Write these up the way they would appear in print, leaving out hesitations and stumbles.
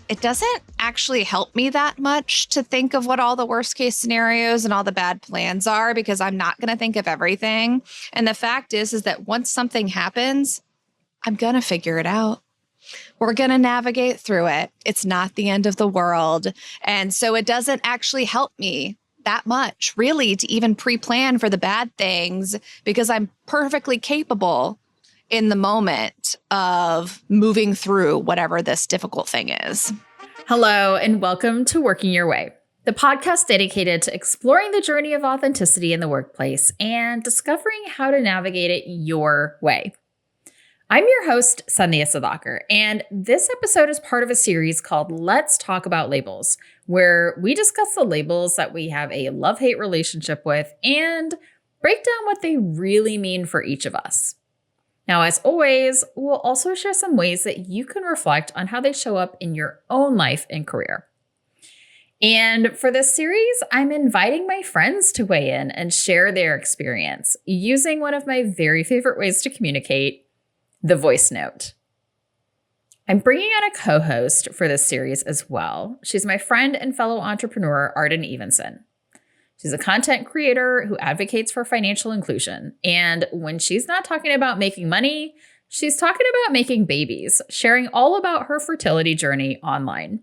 it doesn't actually help me that much to think of what all the worst case scenarios and all the bad plans are, because I'm not going to think of everything. And the fact is that once something happens, I'm going to figure it out. We're going to navigate through it. It's not the end of the world. And so it doesn't actually help me that much, really, to even pre-plan for the bad things, because I'm perfectly capable in the moment of moving through whatever this difficult thing is. Hello, and welcome to Working Your Way, the podcast dedicated to exploring the journey of authenticity in the workplace and discovering how to navigate it your way. I'm your host, Sandhya Sudhakar, and this episode is part of a series called Let's Talk About Labels, where we discuss the labels that we have a love-hate relationship with and break down what they really mean for each of us. Now, as always, we'll also share some ways that you can reflect on how they show up in your own life and career. And for this series, I'm inviting my friends to weigh in and share their experience using one of my very favorite ways to communicate, the voice note. I'm bringing on a co-host for this series as well. She's my friend and fellow entrepreneur, Arden Evenson. She's a content creator who advocates for financial inclusion. And when she's not talking about making money, she's talking about making babies, sharing all about her fertility journey online.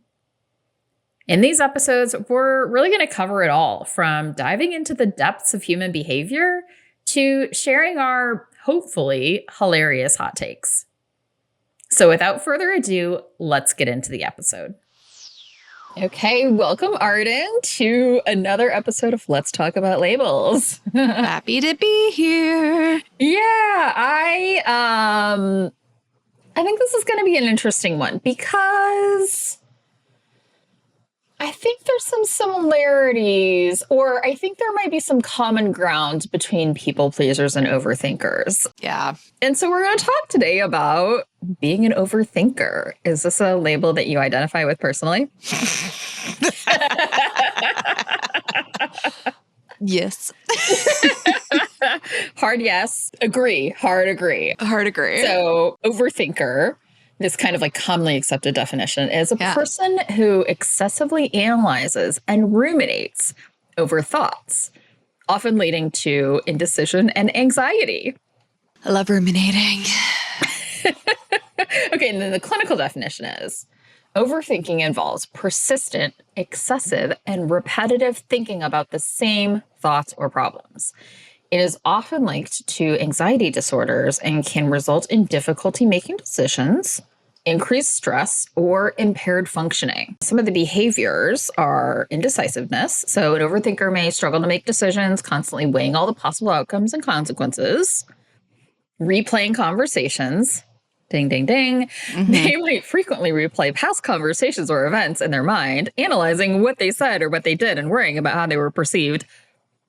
In these episodes, we're really going to cover it all, from diving into the depths of human behavior to sharing our hopefully hilarious hot takes. So without further ado, let's get into the episode. Okay, welcome Arden to another episode of Let's Talk About Labels. Happy to be here. Yeah, I think this is going to be an interesting one because I think there's some similarities, or I think there might be some common ground between people pleasers and overthinkers. Yeah. And so we're going to talk today about being an overthinker. Is this a label that you identify with personally? Yes. Hard yes. Agree. Hard agree. Hard agree. So overthinker, this kind of like commonly accepted definition, is a person who excessively analyzes and ruminates over thoughts, often leading to indecision and anxiety. I love ruminating. Okay, and then the clinical definition is overthinking involves persistent, excessive, and repetitive thinking about the same thoughts or problems. It is often linked to anxiety disorders and can result in difficulty making decisions, increased stress, or impaired functioning. Some of the behaviors are indecisiveness. So an overthinker may struggle to make decisions, constantly weighing all the possible outcomes and consequences, replaying conversations. Ding, ding, ding. Mm-hmm. They might frequently replay past conversations or events in their mind, analyzing what they said or what they did and worrying about how they were perceived.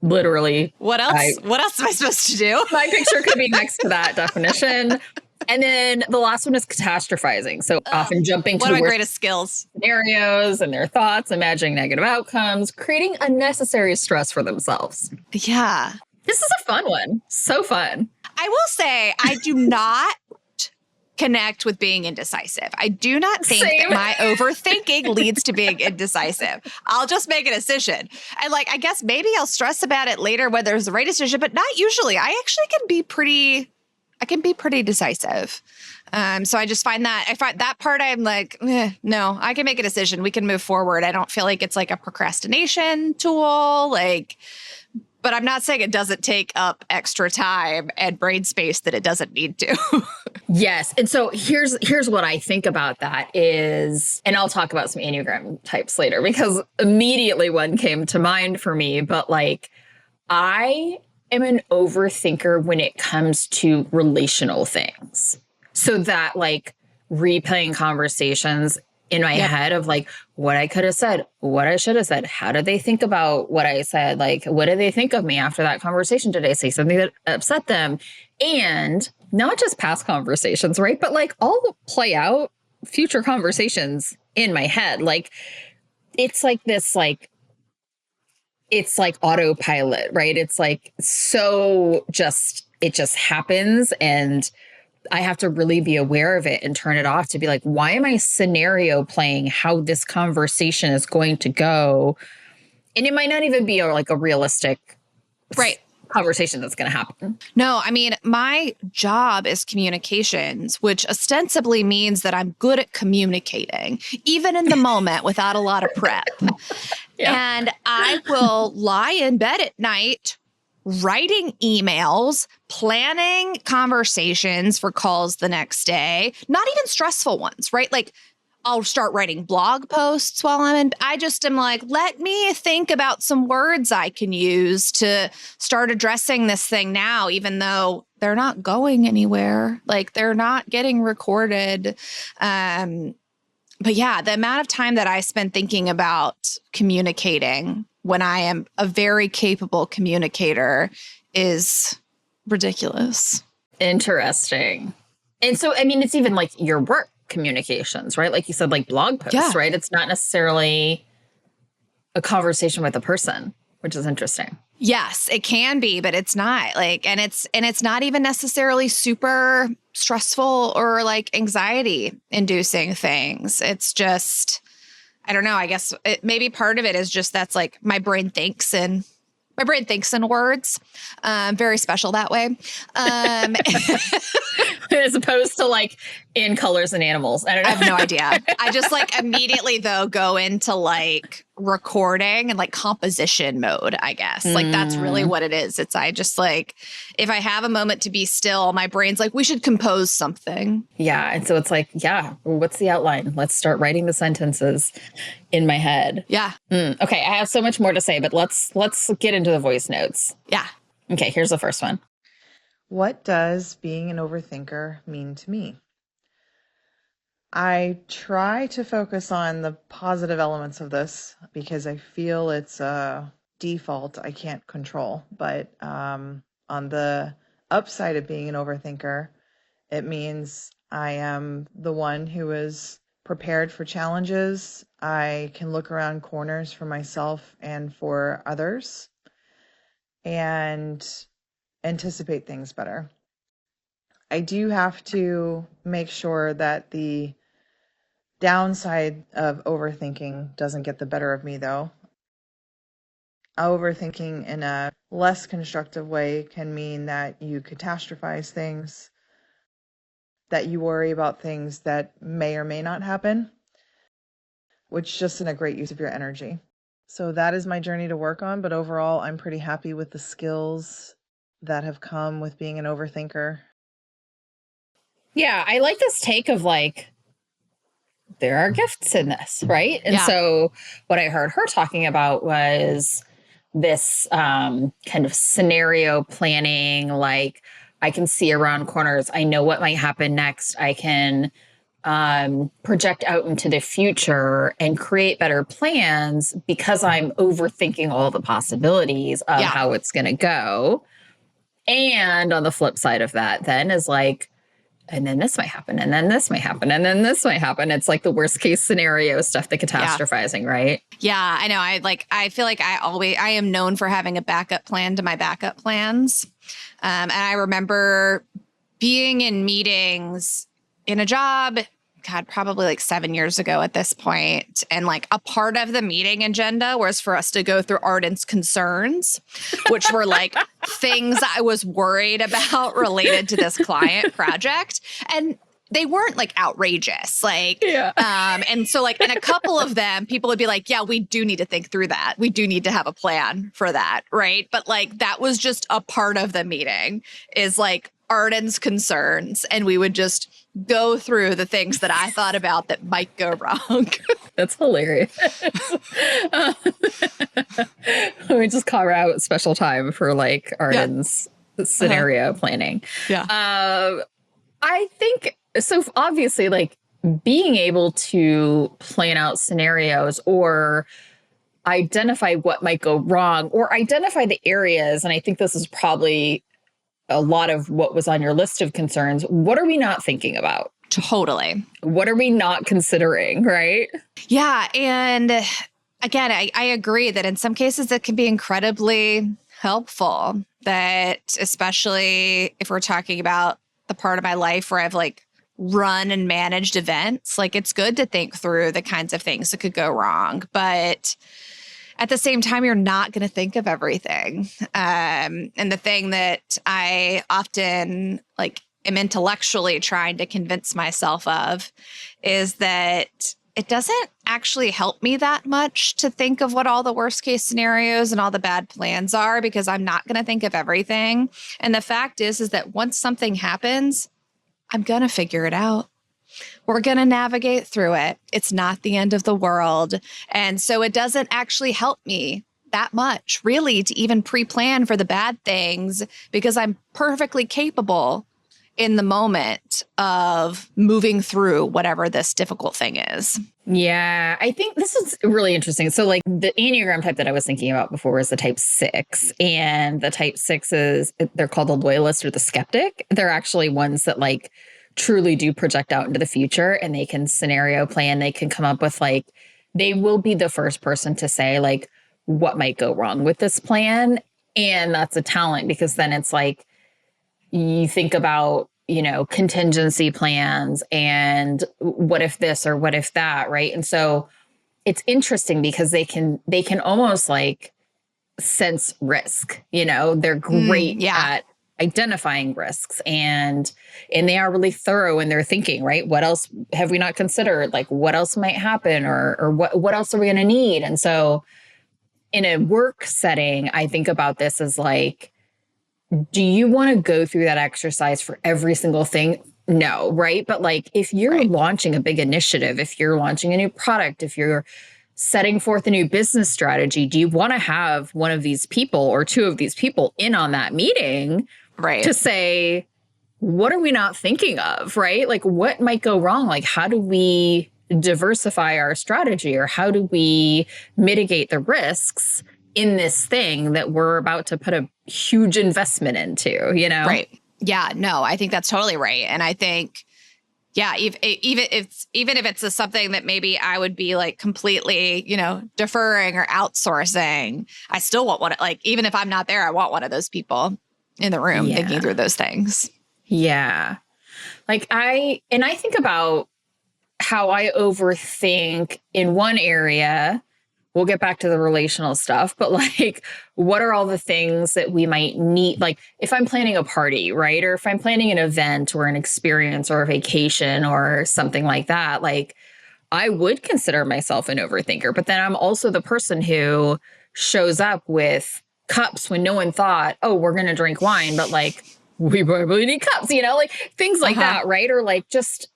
Literally. What else? What else am I supposed to do? My picture could be next to that definition. And then the last one is catastrophizing. So often jumping to one of my greatest skills scenarios and their thoughts, imagining negative outcomes, creating unnecessary stress for themselves. Yeah. This is a fun one. So fun. I will say I do not connect with being indecisive. I do not think that my overthinking leads to being indecisive. I'll just make a decision. And I guess maybe I'll stress about it later whether it's the right decision, but not usually. I actually can be pretty decisive. So I just find that part I'm like, no, I can make a decision. We can move forward. I don't feel like it's like a procrastination tool. But I'm not saying it doesn't take up extra time and brain space that it doesn't need to. Yes. And so here's what I think about that is, and I'll talk about some Enneagram types later because immediately one came to mind for me, but I am an overthinker when it comes to relational things. So that replaying conversations in my head of what I could have said, what I should have said. How did they think about what I said? What did they think of me after that conversation? Did I say something that upset them? And not just past conversations, right? But I'll play out future conversations in my head. It's this it's autopilot, right? It's so it just happens. And I have to really be aware of it and turn it off to be like, why am I scenario playing how this conversation is going to go? And it might not even be like a realistic conversation that's going to happen. No, I mean, my job is communications, which ostensibly means that I'm good at communicating, even in the moment without a lot of prep. And I will lie in bed at night writing emails, planning conversations for calls the next day, not even stressful ones, right? Like I'll start writing blog posts while I just am like, let me think about some words I can use to start addressing this thing now, even though they're not going anywhere. Like they're not getting recorded. But yeah, the amount of time that I spend thinking about communicating when I am a very capable communicator is ridiculous. Interesting. And so, I mean, it's even like your work communications, right? Like you said, like blog posts, right? It's not necessarily a conversation with a person, which is interesting. Yes, it can be, but it's not like, and it's not even necessarily super stressful or like anxiety inducing things. It's just, I don't know. I guess maybe part of it is just that's like my brain thinks in words. Very special that way. As opposed to like in colors and animals. I don't know. I have no idea. I just like immediately though go into like recording and like composition mode, I guess. Like that's really what it is. It's I just like, if I have a moment to be still, my brain's like, we should compose something. Yeah. And so it's like, yeah, what's the outline? Let's start writing the sentences in my head. Yeah. Okay. I have so much more to say, but let's get into the voice notes. Yeah. Okay. Here's the first one. What does being an overthinker mean to me? I try to focus on the positive elements of this because I feel it's a default I can't control. But on the upside of being an overthinker, it means I am the one who is prepared for challenges. I can look around corners for myself and for others and anticipate things better. I do have to make sure that the downside of overthinking doesn't get the better of me, though. Overthinking in a less constructive way can mean that you catastrophize things, that you worry about things that may or may not happen, which just isn't a great use of your energy. So that is my journey to work on, but overall, I'm pretty happy with the skills that have come with being an overthinker. Yeah, I like this take of like, there are gifts in this, right? And so what I heard her talking about was this kind of scenario planning, like I can see around corners. I know what might happen next. I can project out into the future and create better plans because I'm overthinking all the possibilities of how it's going to go. And on the flip side of that then is like, and then this might happen, and then this might happen, and then this might happen. It's like the worst case scenario stuff, the catastrophizing, right? Yeah, I know. I feel like I am known for having a backup plan to my backup plans. And I remember being in meetings in a job, God, probably like 7 years ago at this point. And like a part of the meeting agenda was for us to go through Arden's concerns, which were like things I was worried about related to this client project. And they weren't like outrageous. Like, and so like in a couple of them, people would be like, yeah, we do need to think through that. We do need to have a plan for that. Right. But like, that was just a part of the meeting is like Arden's concerns. And we would just go through the things that I thought about that might go wrong. That's hilarious. We just carve out special time for like Arden's scenario planning. Yeah. I think so. Obviously, like being able to plan out scenarios or identify what might go wrong or identify the areas. And I think this is probably a lot of what was on your list of concerns. What are we not thinking about? Totally. What are we not considering, right? Yeah. And again, I agree that in some cases it can be incredibly helpful, that especially if we're talking about the part of my life where I've like run and managed events, like it's good to think through the kinds of things that could go wrong. But at the same time, you're not going to think of everything. And the thing that I often like am intellectually trying to convince myself of is that it doesn't actually help me that much to think of what all the worst case scenarios and all the bad plans are, because I'm not going to think of everything. And the fact is that once something happens, I'm going to figure it out. We're going to navigate through it. It's not the end of the world. And so it doesn't actually help me that much, really, to even pre-plan for the bad things, because I'm perfectly capable in the moment of moving through whatever this difficult thing is. Yeah, I think this is really interesting. So like the Enneagram type that I was thinking about before is the type 6. And the type 6s, they're called the loyalist or the skeptic. They're actually ones that like truly do project out into the future, and they can scenario plan. They can come up with like, they will be the first person to say like, what might go wrong with this plan. And that's a talent, because then it's like, you think about, you know, contingency plans and what if this or what if that, right? And so it's interesting because they can almost like sense risk, you know, they're great at identifying risks, and they are really thorough in their thinking, right? What else have we not considered? Like what else might happen, or what else are we going to need? And so in a work setting, I think about this as like, do you want to go through that exercise for every single thing? No, right? But like if you're launching a big initiative, if you're launching a new product, if you're setting forth a new business strategy, do you want to have one of these people or two of these people in on that meeting to say, what are we not thinking of, right? Like what might go wrong? Like how do we diversify our strategy, or how do we mitigate the risks in this thing that we're about to put a huge investment into, you know? Right. Yeah, no, I think that's totally right. And I think, yeah, even if it's something that maybe I would be like completely, you know, deferring or outsourcing, I still want one. Like, even if I'm not there, I want one of those people in the room thinking through those things. Yeah. Like I think about how I overthink in one area. We'll get back to the relational stuff, but like, what are all the things that we might need? Like if I'm planning a party, right? Or if I'm planning an event or an experience or a vacation or something like that, like I would consider myself an overthinker, but then I'm also the person who shows up with cups when no one thought, oh, we're going to drink wine, but like, we probably need cups, you know, like things like that, right? Or like just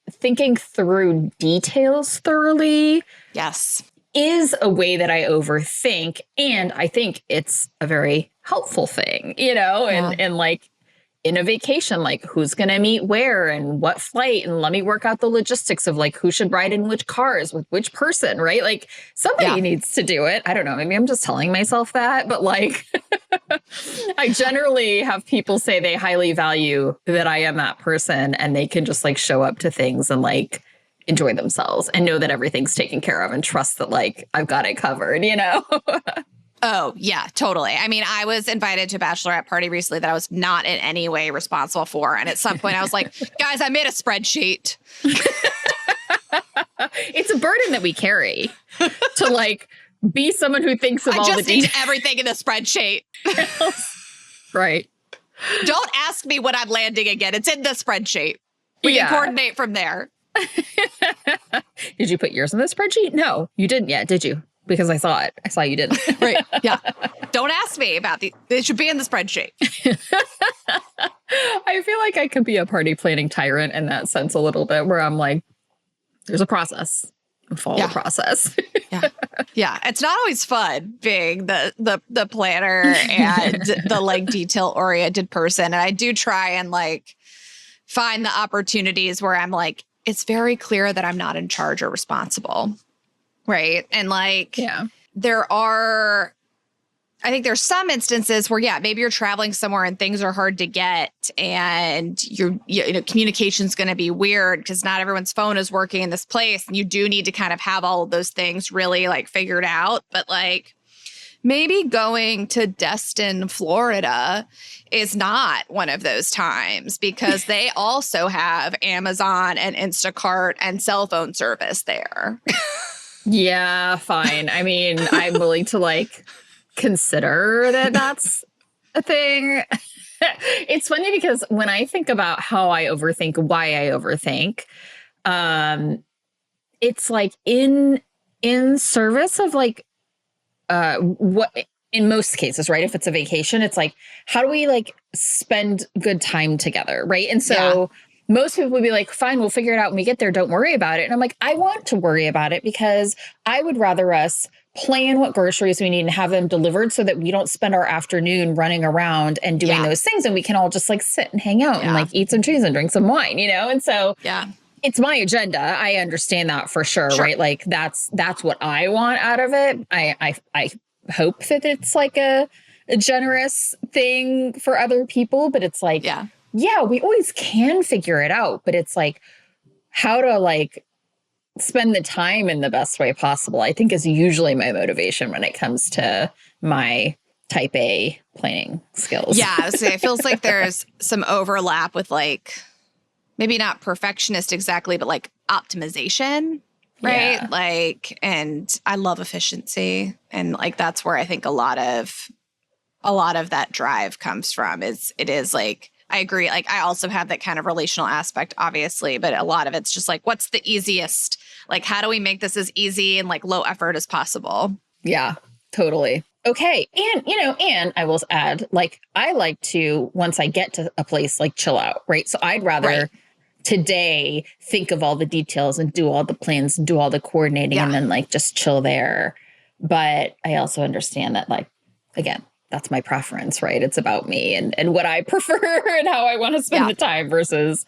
thinking through details thoroughly. Yes. Is a way that I overthink. And I think it's a very helpful thing, you know, and like in a vacation, like who's going to meet where and what flight, and let me work out the logistics of like who should ride in which cars with which person, right? Like somebody needs to do it. I don't know. Maybe I'm just telling myself that, but like I generally have people say they highly value that I am that person, and they can just like show up to things and like enjoy themselves and know that everything's taken care of and trust that like I've got it covered, you know? Oh, yeah, totally. I mean, I was invited to a bachelorette party recently that I was not in any way responsible for. And at some point I was like, guys, I made a spreadsheet. It's a burden that we carry to like be someone who thinks of all the details. I just need everything in the spreadsheet. Right. Don't ask me when I'm landing again. It's in the spreadsheet. We can coordinate from there. Did you put yours in the spreadsheet? No, you didn't yet, did you? Because I saw it. I saw you didn't. Right. Yeah. Don't ask me about it should be in the spreadsheet. I feel like I could be a party planning tyrant in that sense a little bit, where I'm like, there's a process. Follow the process. Yeah. It's not always fun being the planner and the like detail oriented person. And I do try and like find the opportunities where I'm like, it's very clear that I'm not in charge or responsible. Right. And like, I think there's some instances where, maybe you're traveling somewhere and things are hard to get, and you know, communication's going to be weird because not everyone's phone is working in this place. And you do need to kind of have all of those things really like figured out. But like maybe going to Destin, Florida is not one of those times because they also have Amazon and Instacart and cell phone service there. Yeah, fine. I mean, I'm willing to like consider that that's a thing. It's funny because when I think about how I overthink, why I overthink, it's like in service of like what in most cases, right? If it's a vacation, it's like, how do we like spend good time together, right? And so most people would be like, fine, we'll figure it out when we get there. Don't worry about it. And I'm like, I want to worry about it because I would rather us plan what groceries we need and have them delivered so that we don't spend our afternoon running around and doing those things. And we can all just like sit and hang out and like eat some cheese and drink some wine, you know? And so it's my agenda. I understand that for sure, right? Like that's what I want out of it. I hope that it's like a generous thing for other people, but it's like, we always can figure it out, but it's like how to like spend the time in the best way possible, I think is usually my motivation when it comes to my type A planning skills. Yeah. So it feels like there's some overlap with like, maybe not perfectionist exactly, but like optimization, right? Yeah. Like, and I love efficiency. And like, that's where I think a lot of that drive comes from it is like, I agree. Like I also have that kind of relational aspect, obviously, but a lot of it's just like, what's the easiest? Like, how do we make this as easy and like low effort as possible? Yeah, totally. Okay. And, you know, and I will add, like, I like to, once I get to a place, like chill out, right? So I'd rather today think of all the details and do all the plans and do all the coordinating and then like just chill there. But I also understand that, like, again, that's my preference, right? It's about me and what I prefer and how I want to spend the time versus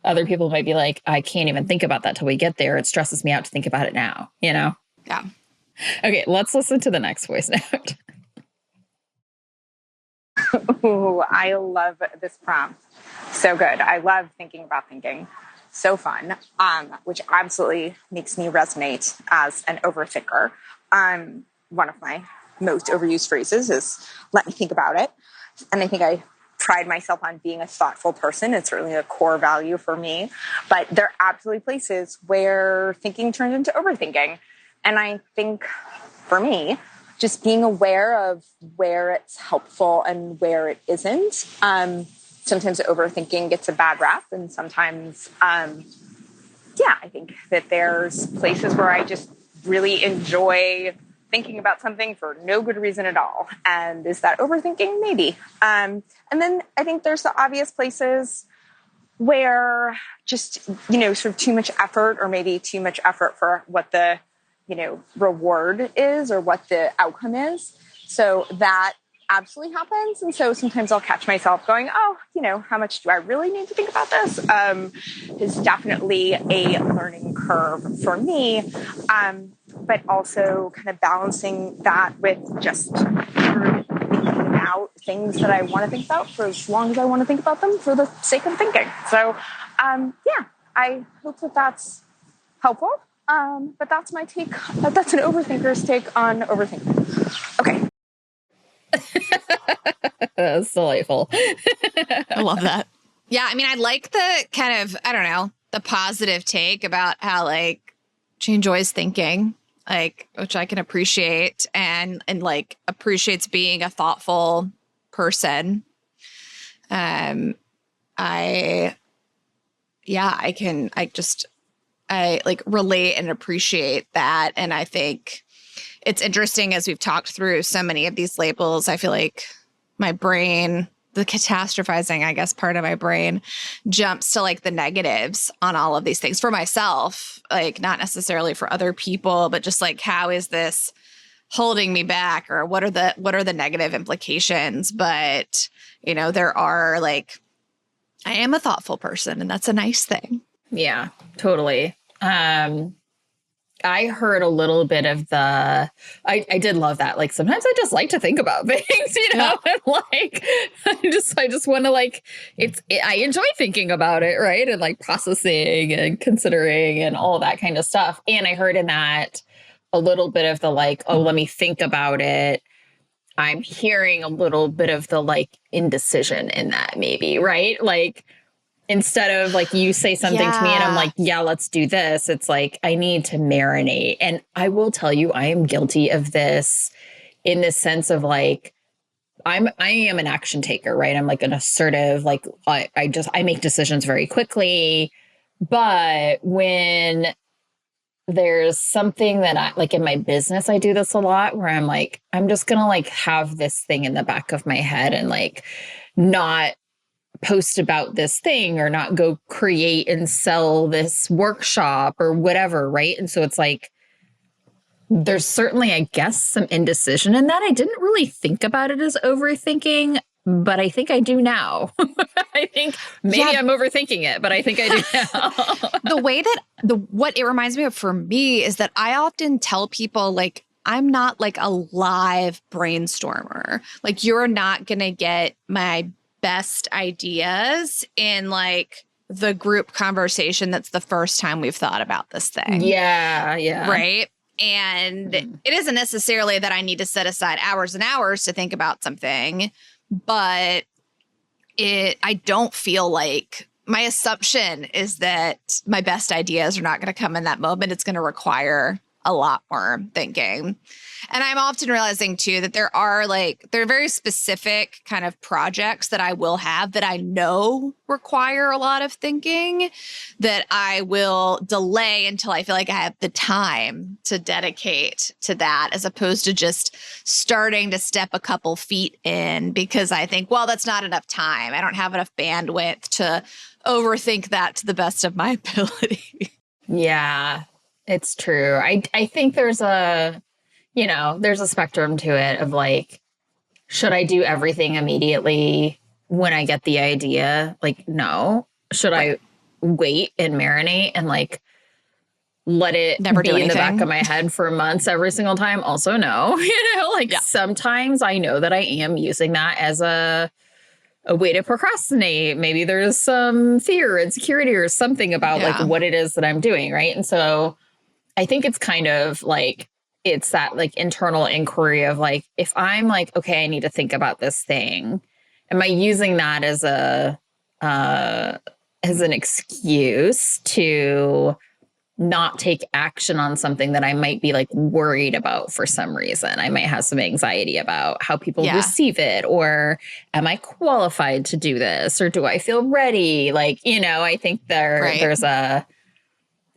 other people might be like, I can't even think about that till we get there. It stresses me out to think about it now, you know? Yeah. Okay, let's listen to the next voice note. Ooh, I love this prompt. So good. I love thinking about thinking. So fun, which absolutely makes me resonate as an overthinker. One of my most overused phrases is let me think about it. And I think I pride myself on being a thoughtful person. It's certainly a core value for me. But there are absolutely places where thinking turns into overthinking. And I think for me, just being aware of where it's helpful and where it isn't. Sometimes overthinking gets a bad rap, and sometimes, I think that there's places where I just really enjoy thinking about something for no good reason at all. And is that overthinking? Maybe. And then I think there's the obvious places where just, sort of too much effort or maybe too much effort for what the reward is or what the outcome is. So that absolutely happens. And so sometimes I'll catch myself going, how much do I really need to think about this? Is definitely a learning curve for me. But also kind of balancing that with just thinking about things that I want to think about for as long as I want to think about them for the sake of thinking. So, I hope that that's helpful. But that's my take. That's an overthinker's take on overthinking. Okay. That's delightful. I love that. Yeah. I mean, I like the kind of, I don't know, the positive take about how like she enjoys thinking, like, which I can appreciate and like appreciates being a thoughtful person. I like relate and appreciate that. And I think it's interesting as we've talked through so many of these labels, I feel like my brain, the catastrophizing, I guess, part of my brain jumps to like the negatives on all of these things for myself, like not necessarily for other people, but just like, how is this holding me back or what are the negative implications? But, there are like, I am a thoughtful person and that's a nice thing. Yeah, totally. I heard a little bit of I did love that. Like, sometimes I just like to think about things, and like, I just want to like, I enjoy thinking about it. Right. And like processing and considering and all that kind of stuff. And I heard in that a little bit of the like, oh, let me think about it. I'm hearing a little bit of the like indecision in that maybe, right? Like instead of like you say something to me and I'm like, yeah, let's do this. It's like, I need to marinate. And I will tell you, I am guilty of this in the sense of like, I am an action taker, right? I'm like an assertive, like I make decisions very quickly. But when there's something that I like in my business, I do this a lot where I'm like, I'm just going to like have this thing in the back of my head and like not post about this thing or not go create and sell this workshop or whatever. Right. And so it's like, there's certainly, I guess, some indecision in that. I didn't really think about it as overthinking, but I think I do now. I think maybe I'm overthinking it, but I think I do now. The way that what it reminds me of for me is that I often tell people like, I'm not like a live brainstormer. Like you're not going to get my best ideas in like the group conversation. That's the first time we've thought about this thing. Yeah. Yeah. Right. And it isn't necessarily that I need to set aside hours and hours to think about something, but I don't feel like my assumption is that my best ideas are not going to come in that moment. It's going to require a lot more thinking. And I'm often realizing too that there are very specific kind of projects that I will have that I know require a lot of thinking that I will delay until I feel like I have the time to dedicate to that, as opposed to just starting to step a couple feet in because I think, well, that's not enough time. I don't have enough bandwidth to overthink that to the best of my ability. Yeah, it's true. I think there's a spectrum to it of like, should I do everything immediately when I get the idea? Like, no. Should I wait and marinate and like let it Never be do in the back anything. of my head for months every single time? Also, no. Sometimes I know that I am using that as a way to procrastinate. Maybe there's some fear, insecurity, or something about like what it is that I'm doing, right? And so I think it's kind of like, it's that like internal inquiry of like, if I'm like, okay, I need to think about this thing, am I using that as an excuse to not take action on something that I might be like worried about for some reason? I might have some anxiety about how people receive it, or am I qualified to do this, or do I feel ready? Like, I think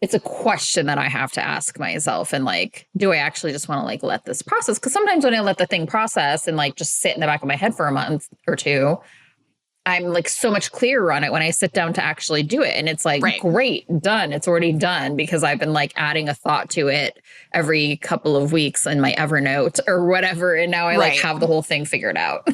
it's a question that I have to ask myself. And like, do I actually just want to like let this process? Because sometimes when I let the thing process and like just sit in the back of my head for a month or two, I'm like so much clearer on it when I sit down to actually do it. And it's like, great, done. It's already done because I've been like adding a thought to it every couple of weeks in my Evernote or whatever. And now I like have the whole thing figured out.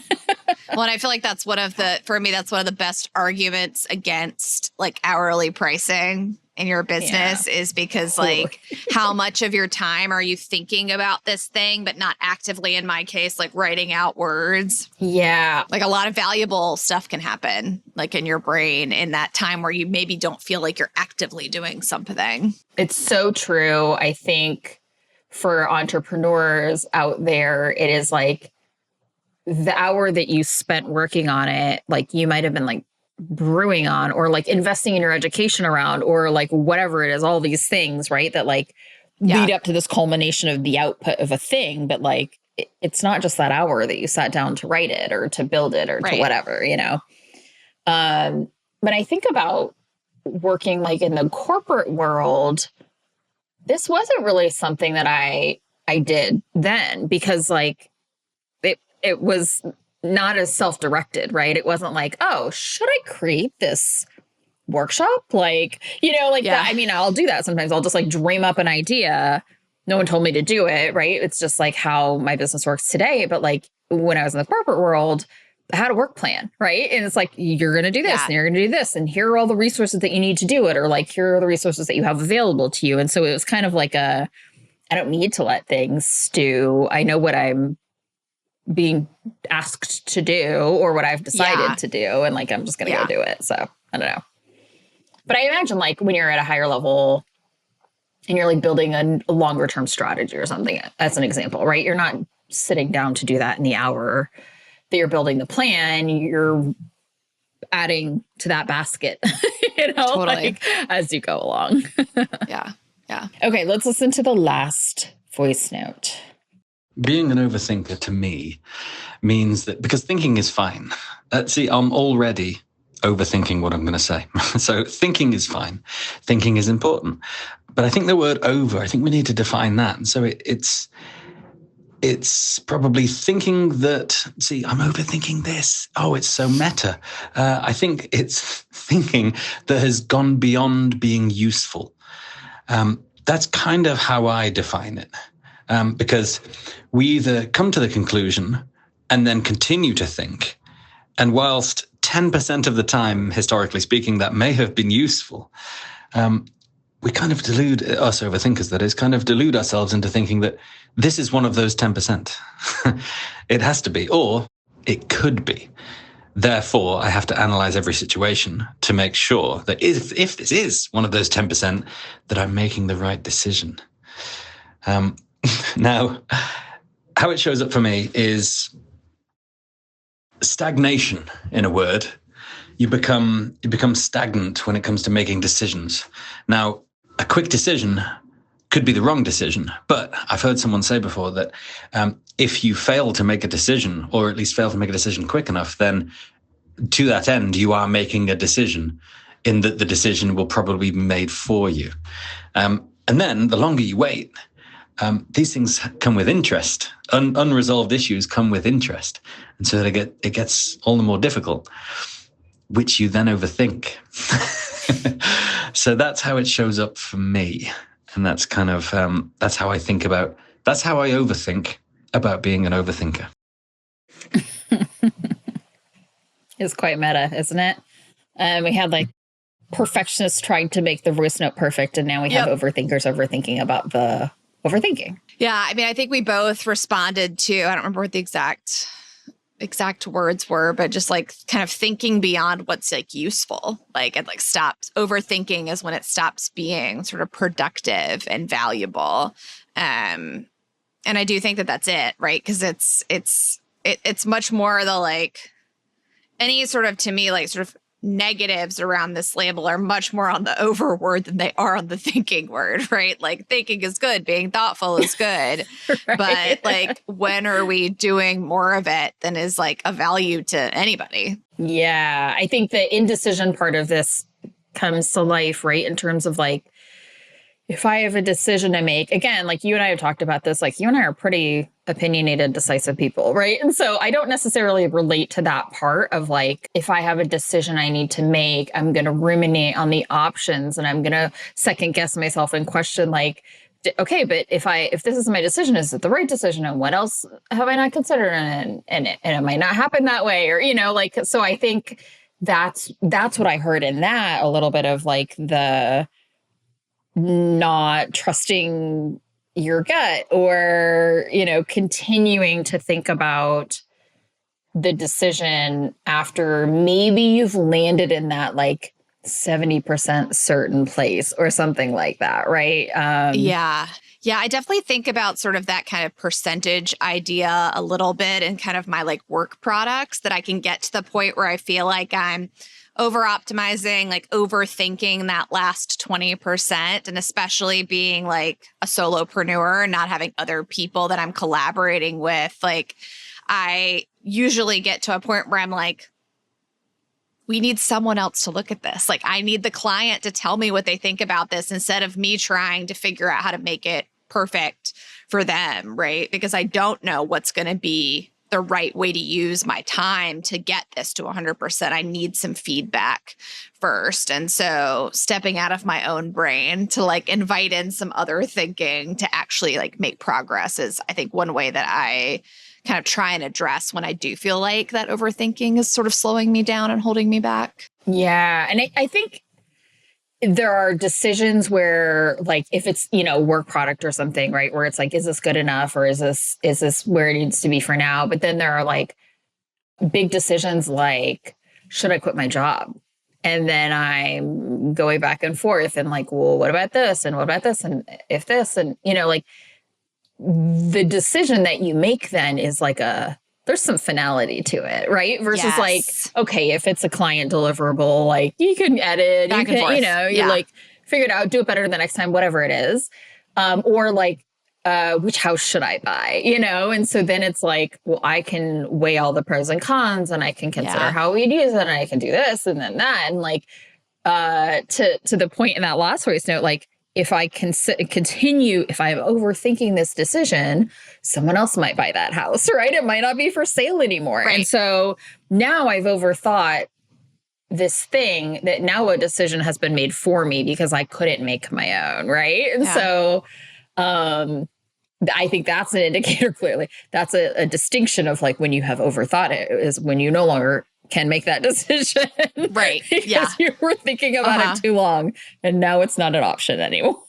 Well, and I feel like that's one of the best arguments against like hourly pricing in your business is because like how much of your time are you thinking about this thing, but not actively, in my case, like writing out words. Yeah. Like a lot of valuable stuff can happen like in your brain in that time where you maybe don't feel like you're actively doing something. It's so true. I think for entrepreneurs out there, it is like the hour that you spent working on it, like you might have been like brewing on or like investing in your education around or like whatever it is, all these things, right? That like lead up to this culmination of the output of a thing. But like, it's not just that hour that you sat down to write it or to build it or to whatever, But I think about working like in the corporate world, this wasn't really something that I did then because like it was not as self-directed, right? It wasn't like, oh, should I create this workshop? Like, that. I mean, I'll do that sometimes. I'll just like dream up an idea. No one told me to do it, right? It's just like how my business works today. But like when I was in the corporate world, I had a work plan, right? And it's like, you're going to do this and you're going to do this. And here are all the resources that you need to do it. Or like, here are the resources that you have available to you. And so it was kind of like I don't need to let things stew. I know what I'm being asked to do or what I've decided to do. And like, I'm just going to go do it. So I don't know. But I imagine like when you're at a higher level and you're like building a longer term strategy or something, as an example, right? You're not sitting down to do that in the hour that you're building the plan, you're adding to that basket, Totally. like as you go along. Yeah. Yeah. Okay, let's listen to the last voice note. Being an overthinker to me means that, because thinking is fine. See, I'm already overthinking what I'm going to say. So thinking is fine. Thinking is important. But I think the word over, I think we need to define that. And so it's probably thinking that, see, I'm overthinking this. Oh, it's so meta. I think it's thinking that has gone beyond being useful. That's kind of how I define it. Because we either come to the conclusion and then continue to think. And whilst 10% of the time, historically speaking, that may have been useful, we kind of delude, us overthinkers that is, kind of delude ourselves into thinking that this is one of those 10%. It has to be, or it could be. Therefore, I have to analyze every situation to make sure that if this is one of those 10%, that I'm making the right decision. Now, how it shows up for me is stagnation, in a word. You become stagnant when it comes to making decisions. Now, a quick decision could be the wrong decision, but I've heard someone say before that if you fail to make a decision, or at least fail to make a decision quick enough, then to that end, you are making a decision in that the decision will probably be made for you. And then the longer you wait, these things come with interest. Unresolved issues come with interest. And so it gets all the more difficult, which you then overthink. So that's how it shows up for me. And that's kind of, that's how I overthink about being an overthinker. It's quite meta, isn't it? We had like perfectionists trying to make the voice note perfect, and now we have overthinkers overthinking about the overthinking. Yeah, I mean, I think we both responded to, I don't remember what the exact words were, but just like kind of thinking beyond what's like useful, like it like stops. Overthinking is when it stops being sort of productive and valuable. And I do think that that's it, right? Because it's much more the like any sort of, to me, like sort of negatives around this label are much more on the over word than they are on the thinking word, right? Like thinking is good, being thoughtful is good. Right. But like, when are we doing more of it than is like a value to anybody? Yeah. I think the indecision part of this comes to life, right? In terms of like, if I have a decision to make, again, like you and I have talked about this, like you and I are pretty opinionated, decisive people, right? And so I don't necessarily relate to that part of like, if I have a decision I need to make, I'm going to ruminate on the options and I'm going to second guess myself and question like, okay, but if this is my decision, is it the right decision? And what else have I not considered? And it might not happen that way, or, like, so I think that's what I heard in that, a little bit of like the not trusting your gut, or, continuing to think about the decision after maybe you've landed in that like 70% certain place or something like that. Right. Yeah. I definitely think about sort of that kind of percentage idea a little bit in kind of my like work products, that I can get to the point where I feel like I'm over optimizing, like overthinking that last 20%. And especially being like a solopreneur, not having other people that I'm collaborating with, like I usually get to a point where I'm like, we need someone else to look at this. Like I need the client to tell me what they think about this instead of me trying to figure out how to make it perfect for them, right? Because I don't know what's going to be the right way to use my time to get this to 100%. I need some feedback first. And so stepping out of my own brain to like invite in some other thinking to actually like make progress is, I think, one way that I kind of try and address when I do feel like that overthinking is sort of slowing me down and holding me back. Yeah. And I think there are decisions where like, if it's, work product or something, right, where it's like, is this good enough, or is this where it needs to be for now? But then there are like big decisions like, should I quit my job? And then I'm going back and forth and like, well, what about this? And what about this? And if this, and like, the decision that you make then is like there's some finality to it, right? Versus like, okay, if it's a client deliverable, like you can edit, Back and forth. you like figure it out, do it better the next time, whatever it is. Or like, which house should I buy? And so then it's like, well, I can weigh all the pros and cons, and I can consider how we'd use it, and I can do this and then that. And like, to the point in that last voice note, like, if I can continue, if I'm overthinking this decision, someone else might buy that house, right? It might not be for sale anymore. Right. And so now I've overthought this thing that now a decision has been made for me because I couldn't make my own, right? And so I think that's an indicator, clearly. That's a distinction of like when you have overthought it is when you no longer can make that decision. Right. Because you were thinking about it too long and now it's not an option anymore.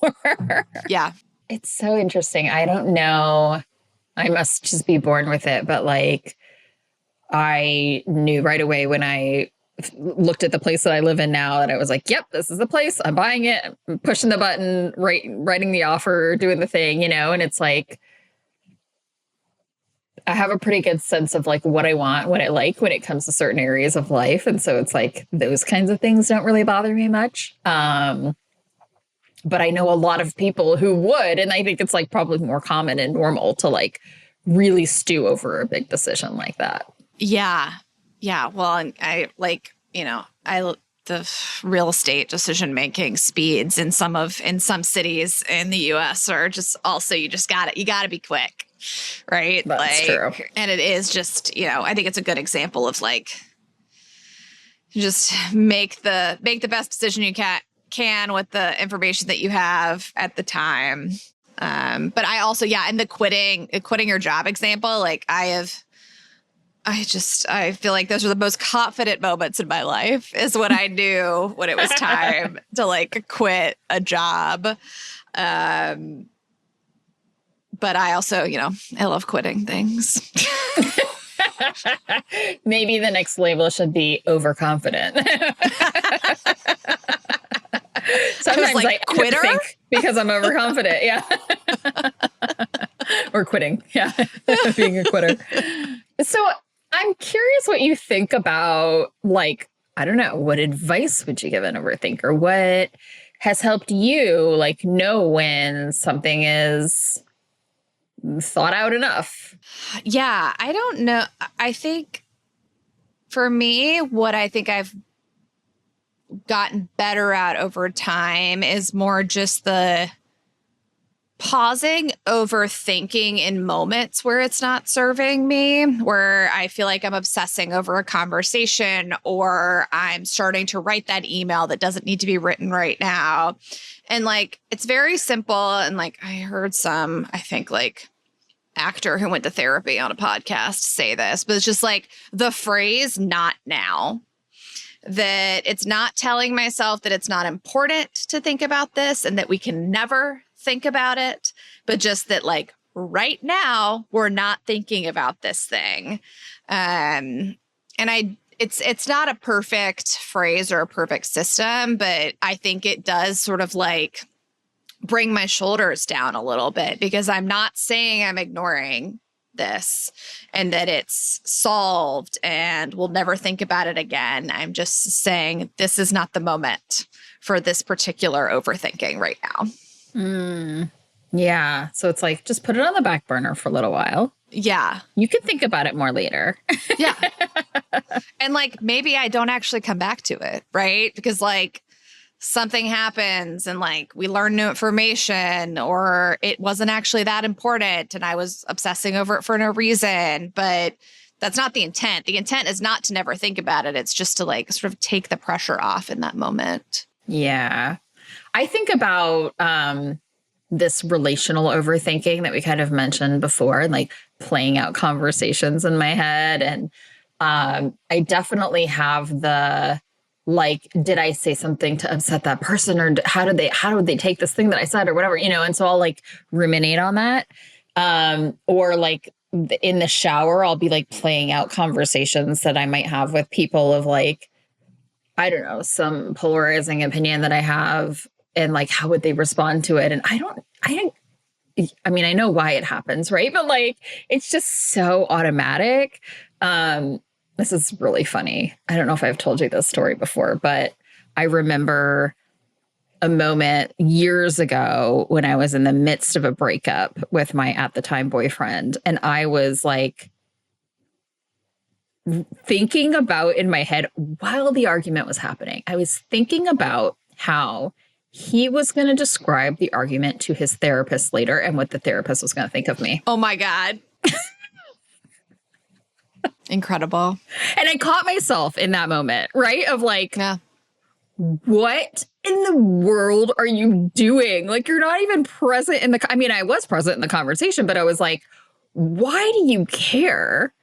Yeah. It's so interesting. I don't know. I must just be born with it. But like, I knew right away when I looked at the place that I live in now that I was like, yep, this is the place. I'm buying it. I'm pushing the button, writing the offer, doing the thing, and it's like, I have a pretty good sense of like what I want, what I like when it comes to certain areas of life. And so it's like those kinds of things don't really bother me much. But I know a lot of people who would, and I think it's like probably more common and normal to like really stew over a big decision like that. Yeah. Yeah. Well, and I like, the real estate decision making speeds in some cities in the US are just also, you got to be quick. Right. That's true. And it is just, I think it's a good example of like, just make the best decision you can with the information that you have at the time. But I also, and the quitting your job example, like I feel like those are the most confident moments in my life is when I knew when it was time to like quit a job. But I also, I love quitting things. Maybe the next label should be overconfident. Sometimes like, I quitter? think because I'm overconfident. Yeah. Or quitting. Yeah. Being a quitter. So I'm curious what you think about, like, I don't know, what advice would you give an overthinker? What has helped you, like, know when something is thought out enough? Yeah, I don't know. I think for me, what I think I've gotten better at over time is more just the pausing, overthinking in moments where it's not serving me, where I feel like I'm obsessing over a conversation or I'm starting to write that email that doesn't need to be written right now. And like, it's very simple. And like, I heard some, I think like actor who went to therapy on a podcast say this, but it's just like the phrase "not now." That it's not telling myself that it's not important to think about this and that we can never think about it, but just that like right now we're not thinking about this thing. And it's not a perfect phrase or a perfect system, but I think it does sort of like bring my shoulders down a little bit because I'm not saying I'm ignoring this and that it's solved and we'll never think about it again. I'm just saying this is not the moment for this particular overthinking right now. Yeah. So it's like, just put it on the back burner for a little while. Yeah. You can think about it more later. Yeah. And like, maybe I don't actually come back to it, right? Because like something happens and like we learn new information or it wasn't actually that important and I was obsessing over it for no reason, but that's not the intent. The intent is not to never think about it. It's just to like sort of take the pressure off in that moment. Yeah. I think about this relational overthinking that we kind of mentioned before, and like playing out conversations in my head. And I definitely have the, like, did I say something to upset that person, or how would they take this thing that I said or whatever, and so I'll like ruminate on that. Or like in the shower, I'll be like playing out conversations that I might have with people of like, I don't know, some polarizing opinion that I have and like, how would they respond to it? And I mean, I know why it happens, right? But like, it's just so automatic. This is really funny. I don't know if I've told you this story before, but I remember a moment years ago when I was in the midst of a breakup with my at the time boyfriend. And I was like thinking about in my head while the argument was happening, I was thinking about how he was going to describe the argument to his therapist later and what the therapist was going to think of me. Oh my God. Incredible. And I caught myself in that moment, right? Of like, Yeah. What in the world are you doing? Like, you're not even present in I mean, I was present in the conversation, but I was like, why do you care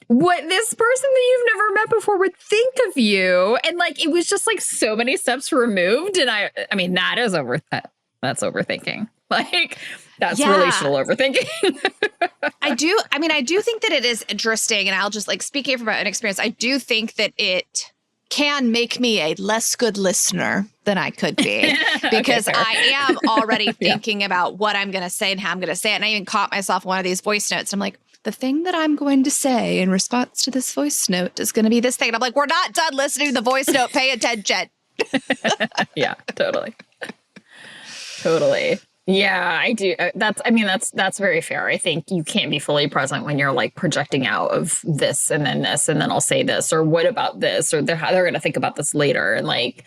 what this person that you've never met before would think of you? And like, it was just like so many steps removed. And I mean, that's overthinking. Like, that's relational overthinking. I do think that it is interesting, and I'll just like speaking from my own experience, I do think that it can make me a less good listener than I could be because Okay, I am already thinking about what I'm going to say and how I'm going to say it. And I even caught myself in one of these voice notes. I'm like, the thing that I'm going to say in response to this voice note is going to be this thing. And I'm like, we're not done listening to the voice note. Pay attention. Yeah, totally. Totally. Yeah, I do. That's very fair. I think you can't be fully present when you're like projecting out of this, and then I'll say this, or what about this, or they're going to think about this later. And like,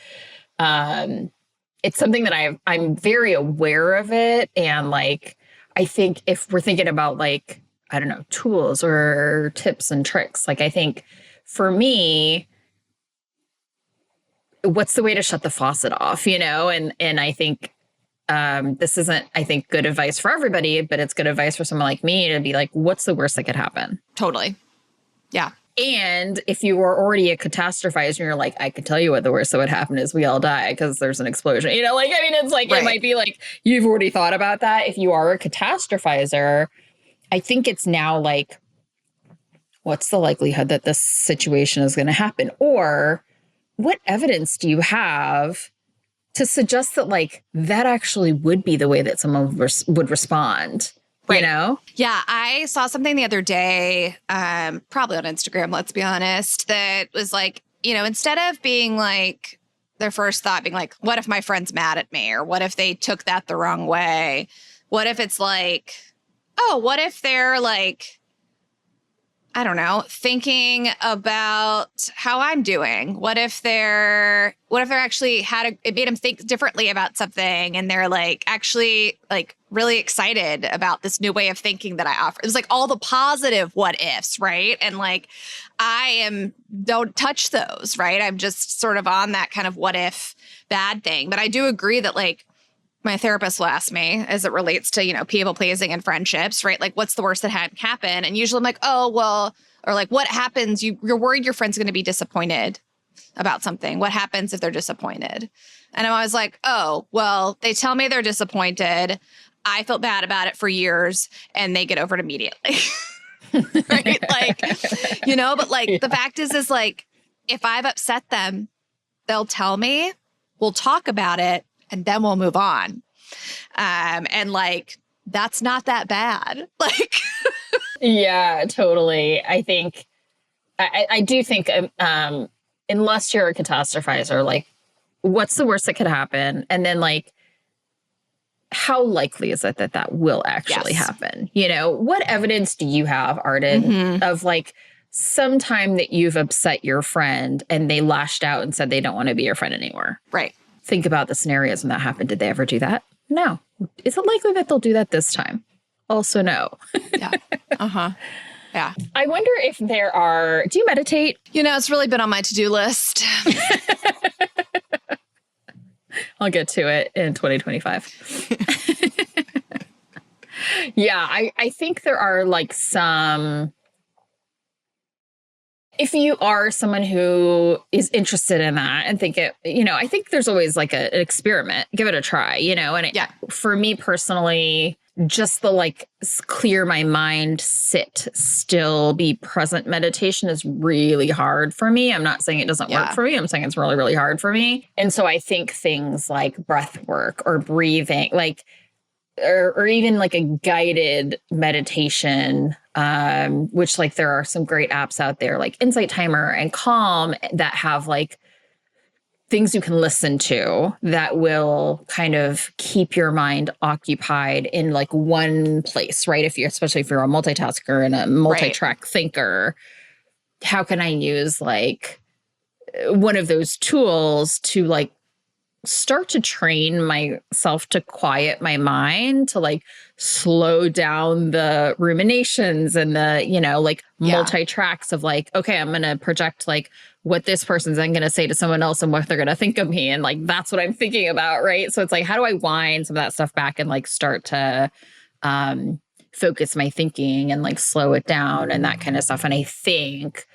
it's something that I'm very aware of it. And like, I think if we're thinking about like, I don't know, tools or tips and tricks, like I think for me, what's the way to shut the faucet off, you know? And I think, this isn't, I think, good advice for everybody, but it's good advice for someone like me to be like, what's the worst that could happen? Totally. Yeah. And if you were already a catastrophizer and you're like, I could tell you what the worst that would happen is we all die because there's an explosion. You know, like, I mean, it's like, It might be like, you've already thought about that. If you are a catastrophizer, I think it's now like, what's the likelihood that this situation is going to happen? Or what evidence do you have to suggest that like that actually would be the way that someone would respond, you know? Yeah. I saw something the other day, probably on Instagram, let's be honest, that was like, you know, instead of being like their first thought being like, what if my friend's mad at me? Or what if they took that the wrong way? What if it's like, oh, what if they're like, I don't know, thinking about how I'm doing. What if they're actually it made them think differently about something, and they're like actually like really excited about this new way of thinking that I offer. It was like all the positive what ifs, right? And like don't touch those, right? I'm just sort of on that kind of what if bad thing. But I do agree that like my therapist will ask me as it relates to, you know, people pleasing and friendships, right? Like, what's the worst that had happen? And usually I'm like, oh, well, or like, what happens? You're worried your friend's going to be disappointed about something. What happens if they're disappointed? And I'm always like, oh, well, they tell me they're disappointed. I felt bad about it for years and they get over it immediately. Right? Like, you know, but like the fact is like, if I've upset them, they'll tell me, we'll talk about it, and then we'll move on. And like, that's not that bad. Like, yeah, totally. I think, I do think, unless you're a catastrophizer, like, what's the worst that could happen? And then like, how likely is it that will actually happen? You know, what evidence do you have, Arden, of like some time that you've upset your friend and they lashed out and said they don't want to be your friend anymore? Right. Think about the scenarios when that happened. Did they ever do that? No. Is it likely that they'll do that this time? Also, no. Yeah. Uh-huh. Yeah. I wonder if do you meditate? You know, it's really been on my to-do list. I'll get to it in 2025. Yeah, I think there are like some... If you are someone who is interested in that and think it, you know, I think there's always like an experiment, give it a try, you know, and for me personally, just the like clear my mind, sit still, be present meditation is really hard for me. I'm not saying it doesn't work for me. I'm saying it's really, really hard for me. And so I think things like breath work or breathing, like or even like a guided meditation, which like there are some great apps out there like Insight Timer and Calm that have like things you can listen to that will kind of keep your mind occupied in like one place, right? Especially if you're a multitasker and a multi-track thinker, how can I use like one of those tools to like start to train myself to quiet my mind, to like slow down the ruminations and the, like multi-tracks of like, okay, I'm going to project like what this person's then going to say to someone else and what they're going to think of me. And like, that's what I'm thinking about. Right. So it's like, how do I wind some of that stuff back and like start to focus my thinking and like slow it down and that kind of stuff. And I think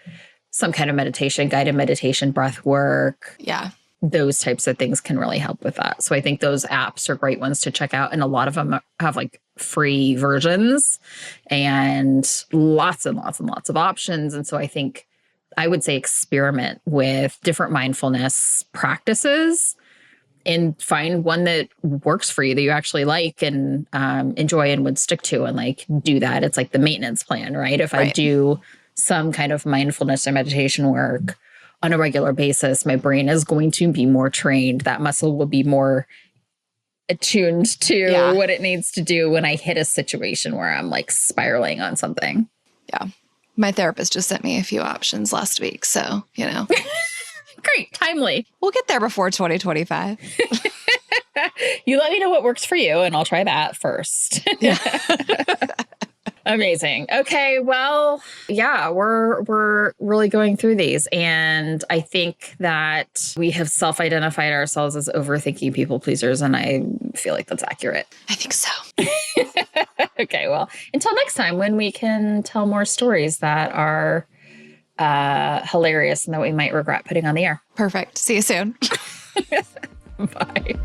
some kind of meditation, guided meditation, breath work. Yeah. Those types of things can really help with that. So I think those apps are great ones to check out. And a lot of them have like free versions and lots and lots and lots of options. And so I think I would say experiment with different mindfulness practices and find one that works for you, that you actually like and enjoy and would stick to, and like do that. It's like the maintenance plan, right? If I do some kind of mindfulness or meditation work on a regular basis, my brain is going to be more trained. That muscle will be more attuned to what it needs to do when I hit a situation where I'm like spiraling on something. Yeah. My therapist just sent me a few options last week. So, Great. Timely. We'll get there before 2025. You let me know what works for you and I'll try that first. Amazing. Okay. Well, yeah, we're really going through these. And I think that we have self-identified ourselves as overthinking people pleasers. And I feel like that's accurate. I think so. Okay. Well, until next time when we can tell more stories that are hilarious and that we might regret putting on the air. Perfect. See you soon. Bye.